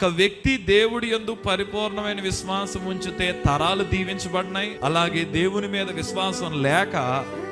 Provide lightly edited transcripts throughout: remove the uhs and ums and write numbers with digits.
ఒక వ్యక్తి దేవుడి యందు పరిపూర్ణమైన విశ్వాసం ఉంచితే తరాలు దీవించబడినాయి. అలాగే దేవుని మీద విశ్వాసం లేక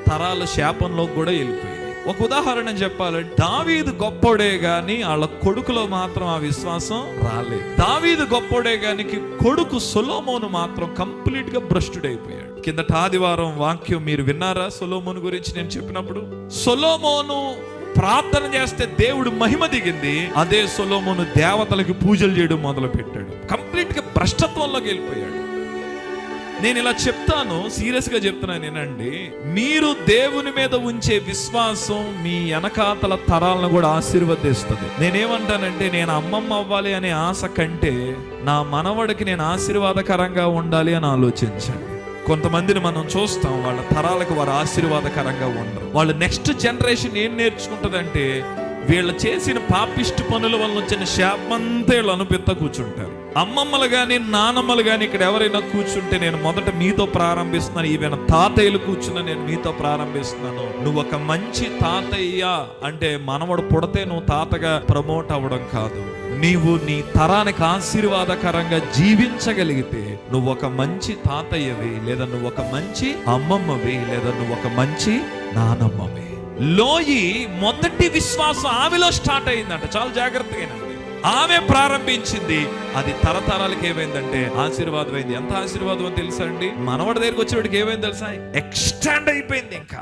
తరాలు శాపంలో కూడా వెళ్ళిపోయింది. ఒక ఉదాహరణ చెప్పాలంటే, దావీదు గొప్పోడే గాని వాళ్ళ కొడుకులో మాత్రం ఆ విశ్వాసం రాలేదు. దావీదు గొప్పోడే గాని కొడుకు సొలొమోను మాత్రం కంప్లీట్ గా భ్రష్టుడైపోయాడు. కిందట ఆదివారం వాక్యం మీరు విన్నారా? సొలొమోను గురించి నేను చెప్పినప్పుడు, సొలొమోను ప్రార్థన చేస్తే దేవుడు మహిమ దిగింది. అదే సొలొమోను దేవతలకు పూజలు చేయడం మొదలు పెట్టాడు. కంప్లీట్ గా భ్రష్టత్వంలోకి వెళ్ళిపోయాడు. నేను ఇలా చెప్తాను, సీరియస్ గా చెప్తున్నాను నేనండి. మీరు దేవుని మీద ఉంచే విశ్వాసం మీ వెనకాతల తరాలను కూడా ఆశీర్వదిస్తుంది. నేనేమంటానంటే, నేను అమ్మమ్మ అవ్వాలి అనే ఆశ కంటే నా మనవడికి నేను ఆశీర్వాదకరంగా ఉండాలి అని ఆలోచించండి. కొంతమందిని మనం చూస్తాం, వాళ్ళ తరాలకు వారు ఆశీర్వాదకరంగా ఉండరు. వాళ్ళు నెక్స్ట్ జనరేషన్ ఏం నేర్చుకుంటుందంటే, వీళ్ళు చేసిన పాపిష్టి పనుల వల్ల వచ్చిన శాపమంతా వీళ్ళు అనుపిత్త కూర్చుంటారు. అమ్మమ్మలు కానీ నానమ్మలు కానీ ఇక్కడ ఎవరైనా కూర్చుంటే, నేను మొదట మీతో ప్రారంభిస్తున్నాను. ఈవెన తాతయ్యలు కూర్చున్నా నేను మీతో ప్రారంభిస్తున్నాను. నువ్వు ఒక మంచి తాతయ్య అంటే మనవడు పుడితే నువ్వు తాతగా ప్రమోట్ అవ్వడం కాదు. నీవు నీ తరానికి ఆశీర్వాదకరంగా జీవించగలిగితే నువ్వు ఒక మంచి తాతయ్యవి, లేదా నువ్వు ఒక మంచి అమ్మమ్మవి, లేదా నువ్వు ఒక మంచి నానమ్మవి. లోయి మొదటి విశ్వాసం ఆమెలో స్టార్ట్ అయిందంట. చాలా జాగ్రత్తగా ఆమె ప్రారంభించింది. అది తరతరాలకు ఏమైందంటే ఆశీర్వాదం అయింది. ఎంత ఆశీర్వాదం అని తెలుసా అండి? మనవడి దగ్గరికి వచ్చేవాడికి ఏమైంది తెలుసా? ఎక్స్టెండ్ అయిపోయింది. ఇంకా